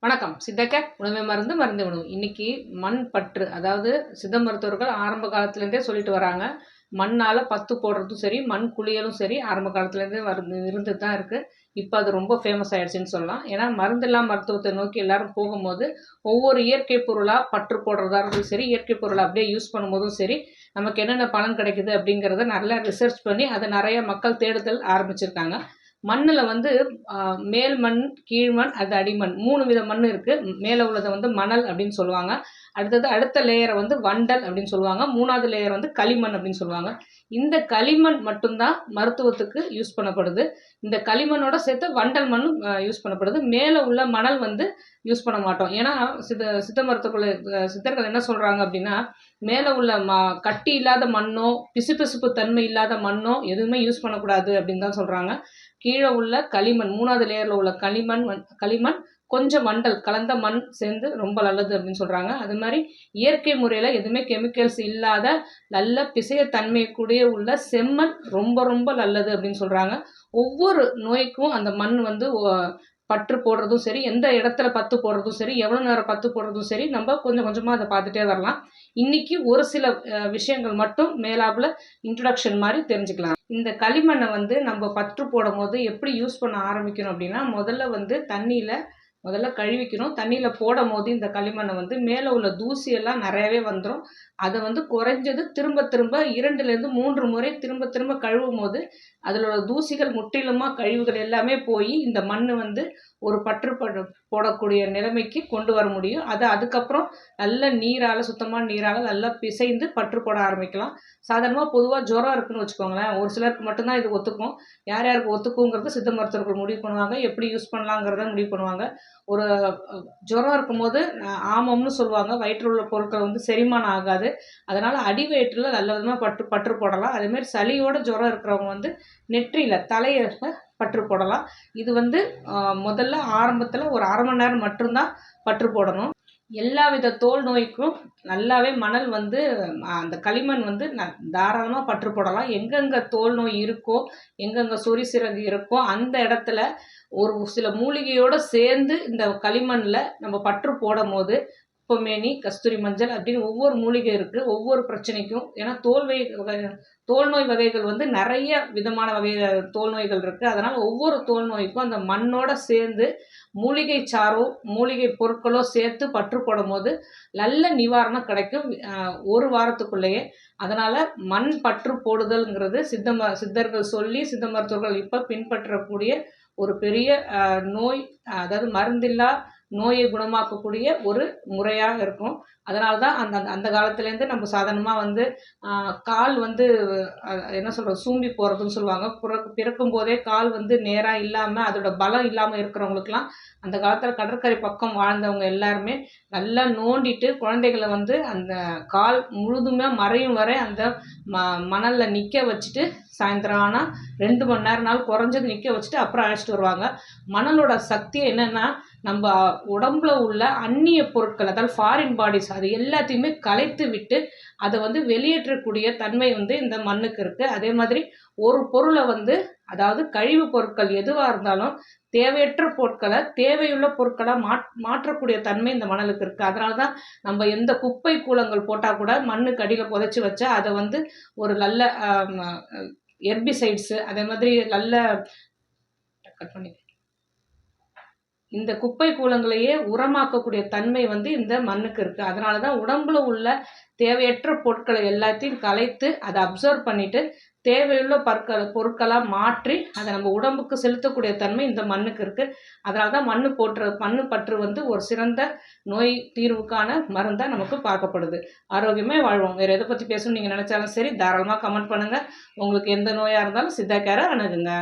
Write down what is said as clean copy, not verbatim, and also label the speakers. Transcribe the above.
Speaker 1: வணக்கம். சித்தக்க உணவே மருந்து மருந்து உணவு. இன்னைக்கு மண் பற்று, அதாவது சித்த மருத்துவர்கள் ஆரம்ப காலத்துலேருந்தே சொல்லிட்டு வராங்க. மண்ணால் பத்து போடுறதும் சரி, மண் குளியலும் சரி, ஆரம்ப காலத்துலேருந்தே இருந்துட்டு தான் இருக்குது. இப்போ அது ரொம்ப ஃபேமஸ் ஆயிடுச்சுன்னு சொல்லலாம். ஏன்னா மருந்தில்லா மருத்துவத்தை நோக்கி எல்லாரும் போகும்போது ஒவ்வொரு இயற்கை பொருளாக பற்று போடுறதா இருந்தாலும் சரி, இயற்கை பொருளை அப்படியே யூஸ் பண்ணும்போதும் சரி, நமக்கு என்னென்ன பலன் கிடைக்குது அப்படிங்கிறத நல்லா ரிசர்ச் பண்ணி அதை நிறைய மக்கள் தேடுதல் ஆரம்பிச்சிருக்காங்க. மண்ணில் வந்து மேல் மண், கீழ் மண், அது அடிமண் 3 வித மண் இருக்குது. மேலே உள்ளதை வந்து மணல் அப்படின்னு சொல்லுவாங்க. அடுத்த லேயரை வந்து வண்டல் அப்படின்னு சொல்லுவாங்க. 3வது லேயர் வந்து களிமண் அப்படின்னு சொல்லுவாங்க. இந்த களிமண் மட்டும்தான் மருத்துவத்துக்கு யூஸ் பண்ணப்படுது. இந்த களிமண்ணோட சேர்த்து வண்டல் மண்ணும் யூஸ் பண்ணப்படுது. மேலே உள்ள மணல் வந்து யூஸ் பண்ண மாட்டோம். ஏன்னா சித்த மருத்துவர்கள் சித்தர்கள் என்ன சொல்கிறாங்க அப்படின்னா, மேலே உள்ள கட்டி இல்லாத மண்ணோ, பிசுபிசுப்பு தன்மை இல்லாத மண்ணோ எதுவுமே யூஸ் பண்ணக்கூடாது அப்படின்னு தான் சொல்கிறாங்க. கீழே உள்ள களிமண் 3வது லேயரில் உள்ள களிமண் கொஞ்சம் வண்டல் கலந்த மண் சேர்ந்து ரொம்ப நல்லது அப்படின்னு சொல்கிறாங்க. அது மாதிரி இயற்கை முறையில் எதுவுமே கெமிக்கல்ஸ் இல்லாத நல்ல பிசையத்தன்மை கூடிய உள்ள செம்மண் ரொம்ப ரொம்ப நல்லது அப்படின்னு சொல்கிறாங்க. ஒவ்வொரு நோய்க்கும் அந்த மண் வந்து பற்று போடுறதும் சரி, எந்த இடத்துல பத்து போடுறதும் சரி, எவ்வளோ நேரம் பத்து போடுறதும் சரி, நம்ம கொஞ்சம் கொஞ்சமாக அதை பார்த்துட்டே வரலாம். இன்னைக்கு ஒரு சில விஷயங்கள் மட்டும் மேலாப்புல இன்ட்ரடக்ஷன் மாதிரி தெரிஞ்சுக்கலாம். இந்த களிமண்ணை வந்து நம்ம பற்று போடும் போது எப்படி யூஸ் பண்ண ஆரம்பிக்கணும் அப்படின்னா, முதல்ல வந்து முதல்ல கழுவிக்கணும். தண்ணியில் போடும் போது இந்த களிமண்ணை வந்து மேலே உள்ள தூசியெல்லாம் நிறையவே வந்துடும். அதை வந்து குறைஞ்சது திரும்ப திரும்ப 2லேருந்து 3 முறை திரும்ப திரும்ப கழுவும் போது அதில் உள்ள தூசிகள் முற்றிலுமாக கழிவுகள் எல்லாமே போய் இந்த மண் வந்து ஒரு பற்று போடக்கூடிய நிலைமைக்கு கொண்டு வர முடியும். அதை அதுக்கப்புறம் நல்ல நீரால், சுத்தமான நீரால் நல்லா பிசைந்து பற்று போட ஆரம்பிக்கலாம். சாதாரணமாக பொதுவாக ஜுரம் இருக்குன்னு வச்சுக்கோங்களேன், ஒரு சிலருக்கு மட்டும்தான் இது ஒத்துக்கும். யார் யாருக்கு ஒத்துக்குங்கிறது சித்த மருத்துவர்கள் முடிவு பண்ணுவாங்க. எப்படி யூஸ் பண்ணலாங்கிறத முடிவு பண்ணுவாங்க. ஒரு ஜுரம் இருக்கும்போது ஆமம்னு சொல்லுவாங்க. வயிற்றில் உள்ள பொருட்கள் வந்து செரிமானம் ஆகாது. அதனால் அடி வயிற்றில் நல்ல விதமாக பற்று போடலாம். அதேமாதிரி சளியோட ஜுரம் இருக்கிறவங்க வந்து நெற்றியில் தலையில் பற்று போடலாம். இது வந்து முதல்ல ஆரம்பத்தில் ஒரு 1/2 மணி நேரம் மட்டும்தான் பற்று போடணும். எல்லா வித தோல் நோய்க்கும் நல்லாவே மணல் வந்து அந்த களிமண் வந்து தாராளமாக பற்று போடலாம். எங்கெங்கே தோல் நோய் இருக்கோ, எங்கெங்கே சொறி சிறங்கு இருக்கோ அந்த இடத்துல ஒரு சில மூலிகையோடு சேர்ந்து இந்த களிமண்ணில் நம்ம பற்று போடும் போது குப்பமேனி, கஸ்தூரி மஞ்சள் அப்படின்னு ஒவ்வொரு மூலிகை இருக்குது ஒவ்வொரு பிரச்சனைக்கும். ஏன்னா தோல் நோய் வகைகள் வந்து நிறைய விதமான தோல் நோய்கள் இருக்குது. அதனால் ஒவ்வொரு தோல் நோய்க்கும் அந்த மண்ணோட சேர்ந்து மூலிகை சாரோ, மூலிகை பொருட்களோ சேர்த்து பற்று போடும் போது நல்ல நிவாரணம் கிடைக்கும் 1 வாரத்துக்குள்ளேயே. அதனால் மண் பற்று போடுதல்ங்கிறது சித்தர்கள் சொல்லி சித்த மருத்துவர்கள் இப்போ பின்பற்றக்கூடிய ஒரு பெரிய நோய், அதாவது மருந்தில்லா நோயை குணமாக்கக்கூடிய ஒரு முறையாக இருக்கும். அதனால தான் அந்த காலத்துலேருந்து நம்ம சாதாரணமாக வந்து கால் வந்து என்ன சொல்கிறது, சூம்பி போகிறதுன்னு சொல்லுவாங்க. பிறக்கும் போதே கால் வந்து நேராக இல்லாமல், அதோட பலம் இல்லாமல் இருக்கிறவங்களுக்கெல்லாம் அந்த காலத்தில் கடற்கரை பக்கம் வாழ்ந்தவங்க எல்லாருமே நல்லா நோண்டிட்டு குழந்தைகளை வந்து அந்த கால் முழுதுமே மறையும் வரை அந்த மணலில் நிற்க வச்சுட்டு சாயந்தரம் ஆனால் 2 மணி நேரம்னாலும் குறைஞ்சது நிற்க வச்சுட்டு அப்புறம் அழைச்சிட்டு வருவாங்க. மணலோட சக்தி என்னென்னா, நம்ம உடம்புல உள்ள அந்நிய பொருட்கள், அதாவது ஃபாரின் பாடிஸ், அது எல்லாத்தையுமே கலைத்து விட்டு அதை வந்து வெளியேற்றக்கூடிய தன்மை வந்து இந்த மண்ணுக்கு இருக்குது. அதே மாதிரி ஒரு பொருளை வந்து, அதாவது கழிவு பொருட்கள் எதுவாக இருந்தாலும் தேவையற்ற பொருட்களை தேவையுள்ள பொருட்களாக மாற்றக்கூடிய தன்மை இந்த மணலுக்கு இருக்குது. அதனால தான் நம்ம எந்த குப்பை கூலங்கள் போட்டால் கூட மண்ணுக்கு அடியில் புதைச்சி வச்சா அதை வந்து ஒரு நல்ல ஹெர்பிசைட்ஸு, அதே மாதிரி நல்ல இந்த குப்பை கூலங்களையே உரமாக்கக்கூடிய தன்மை வந்து இந்த மண்ணுக்கு இருக்குது. அதனால தான் உடம்புல உள்ள தேவையற்ற பொருட்களை எல்லாத்தையும் கலைத்து அதை அப்சர்வ் பண்ணிவிட்டு தேவையுள்ள பொருட்களாக மாற்றி அதை நம்ம உடம்புக்கு செலுத்தக்கூடிய தன்மை இந்த மண்ணுக்கு இருக்குது. அதனால தான் மண்ணு பற்று வந்து ஒரு சிறந்த நோய் தீர்வுக்கான மருந்தாக நமக்கு பார்க்கப்படுது. ஆரோக்கியமே வாழ்வோம். வேறு எதை பற்றி பேசணும்னு நீங்கள் நினச்சாலும் சரி, தாராளமாக கமெண்ட் பண்ணுங்கள். உங்களுக்கு எந்த நோயாக இருந்தாலும் சித்தா கேரை அணுகுங்க.